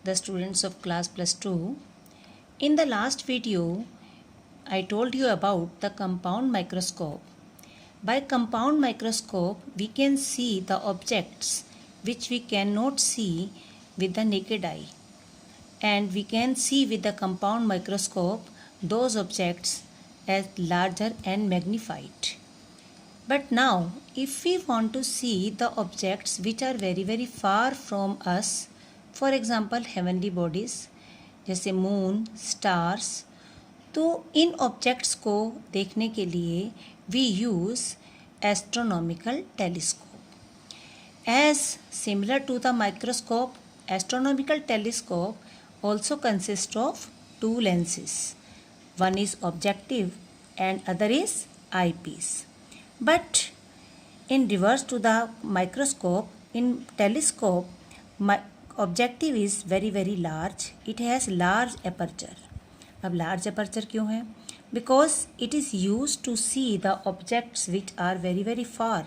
the students of class plus 2. In the last video, I told you about the compound microscope. By compound microscope, we can see the objects which we cannot see with the naked eye. And we can see with the compound microscope those objects as larger and magnified. But now, if we want to see the objects which are very far from us, for example heavenly bodies जैसे moon, stars, तो इन objects को देखने के लिए we use astronomical telescope. As similar to the microscope, astronomical telescope also consists of two lenses. One is objective and other is eyepiece. But in reverse to the microscope, in telescope, objective is very large. It has large aperture. अब large aperture क्यों है? Because it is used to see the objects which are very far.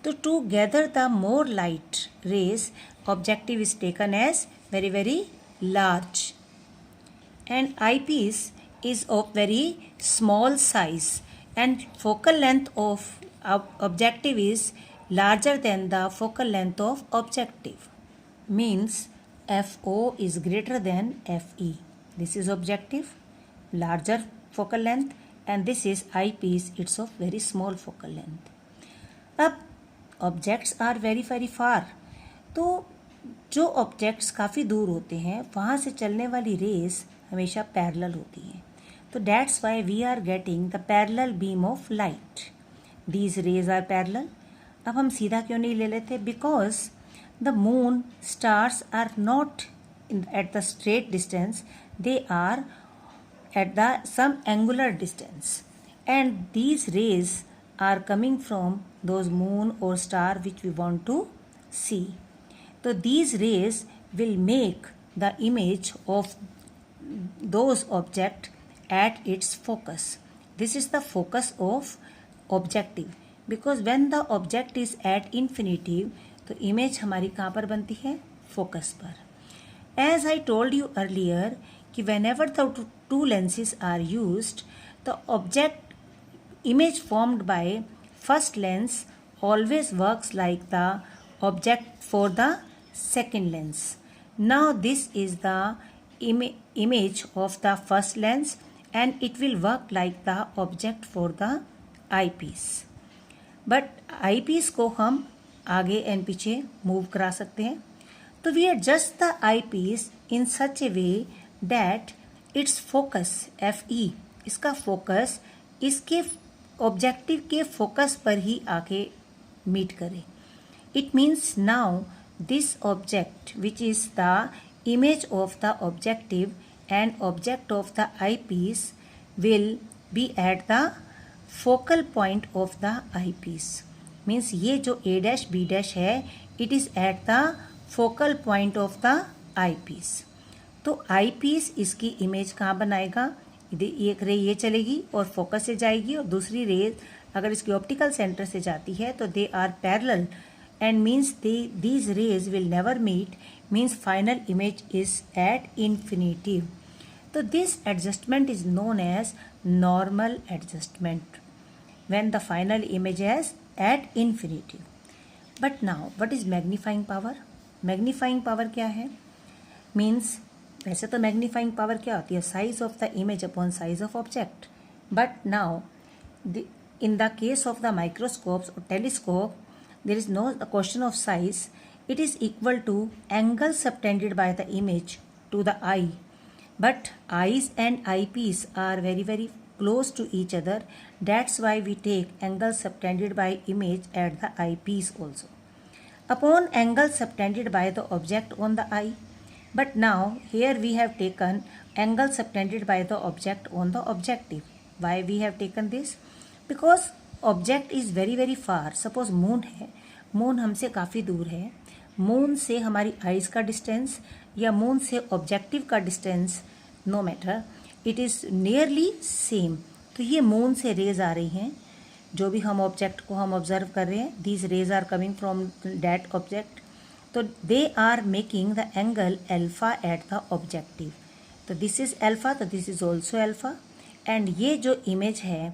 So to gather the more light rays, objective is taken as very large. And eyepiece is of very small size and focal length of objective is larger than the focal length of objective. Means FO is greater than FE. This is objective, larger focal length, and this is eyepiece, it's of very small focal length. अब objects are very far. तो जो objects काफ़ी दूर होते हैं वहाँ से चलने वाली रेस हमेशा पैरेलल होती हैं. तो that's why we are getting the parallel beam of light. These rays are parallel. अब हम सीधा क्यों नहीं ले लेते? Because the moon, stars are not at the straight distance. They are at the some angular distance. And these rays are coming from those moon or star which we want to see. So these rays will make the image of those objects at its focus. This is the focus of objective. Because when the object is at infinity, तो image हमारी कहाँ पर बनती है? Focus पर. As I told you earlier कि whenever the two lenses are used, the object image formed by first lens always works like the object for the second lens. Now this is the image of the first lens and it will work like the object for the eyepiece. But eyepiece को हम आगे and पीछे move करा सकते हैं. तो we adjust the eyepiece in such a way that it's focus FE, इसका फोकस इसके ऑब्जेक्टिव के फोकस पर ही आके मीट करे. It means now this object which is the image of the objective and object of the eyepiece will be at the focal point of the eyepiece. Means ये जो A', B' है, it is at the focal point of the I piece. तो आई piece इसकी image कहाँ बनाएगा? एक रे ये चलेगी और फोकस से जाएगी और दूसरी रे अगर इसकी ऑप्टिकल सेंटर से जाती है तो they are parallel and means these rays will never meet. Means final image is at infinity. तो this adjustment is known as normal adjustment when the final image is at infinity. But now what is magnifying power? Magnifying power क्या है? Means वैसे तो magnifying power क्या होती है? Size of the image upon size of object. But now in the case of the microscopes or telescope, there is no question of size. It is equal to angle subtended by the image to the eye. But eyes and eyepiece are very close to each other. That's why we take angle subtended by image at the eyepiece also. Upon angle subtended by the object on the eye. But now here we have taken angle subtended by the object on the objective. Why we have taken this? Because object is very far. Suppose moon है, moon हमसे काफ़ी दूर है. moon से हमारी eyes का distance या moon से objective का distance, no matter, it is nearly same. तो ये मून से रेज आ रही हैं. जो भी हम ऑब्जेक्ट को हम ऑब्जर्व कर रहे हैं, these rays are coming from that object. तो they are making the angle alpha at the objective. तो this is alpha, तो this is also alpha. And ये जो image है,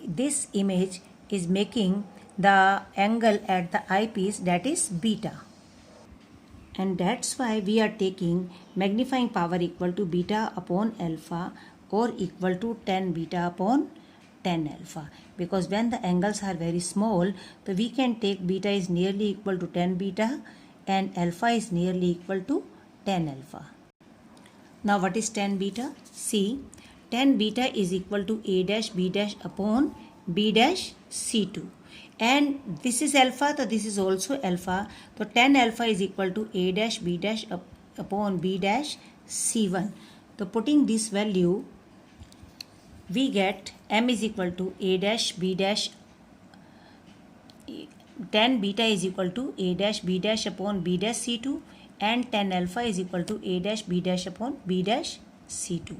this image is making the angle at the eyepiece, that is beta. And that's why we are taking magnifying power equal to beta upon alpha or equal to 10 beta upon 10 alpha, because when the angles are very small, so we can take beta is nearly equal to 10 beta and alpha is nearly equal to 10 alpha. Now what is 10 beta? See, 10 beta is equal to a dash b dash upon b dash c2, and this is alpha, so this is also alpha, so 10 alpha is equal to a dash b dash upon b dash c1. So putting this value, we get m is equal to a dash b dash, 10 beta is equal to a dash b dash upon b dash c2, and 10 alpha is equal to a dash b dash upon b dash c2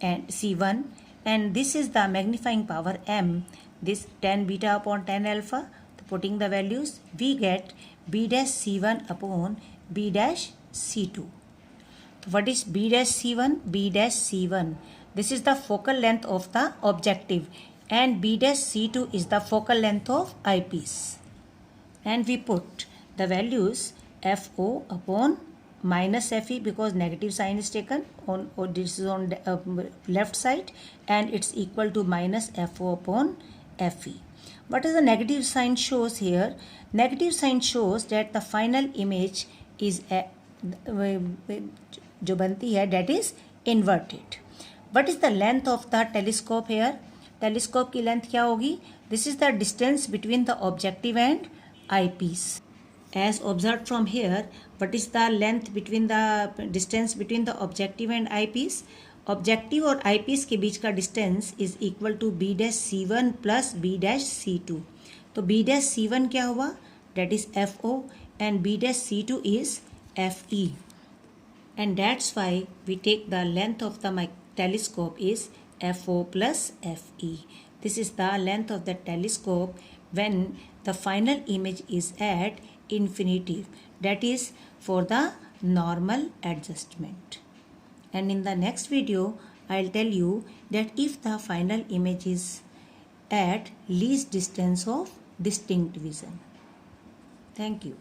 and c1, and this is the magnifying power m, this 10 beta upon 10 alpha. So putting the values, we get b dash c1 upon b dash c2. So what is b dash c1? B dash c1, this is the focal length of the objective, and b dash c2 is the focal length of eyepiece. And we put the values fo upon minus fe, because negative sign is taken on, or this is on left side, and it's equal to minus fo upon fe. What is the negative sign shows here? Negative sign shows that the final image is जो बनती है, that is inverted. What is the length of the telescope here? Telescope की length क्या होगी? This is the distance between the objective and eyepiece. As observed from here, what is the length between the distance between the objective and eyepiece? Objective और eyepiece के बीच का distance is equal to b dash c1 plus b dash c2. तो b dash c1 क्या हुआ? That is fo, and b dash c2 is fe. And that's why we take the length of the telescope is fo plus fe. This is the length of the telescope when the final image is at infinitive, that is for the normal adjustment. And in the next video, I'll tell you that if the final image is at least distance of distinct vision. Thank you.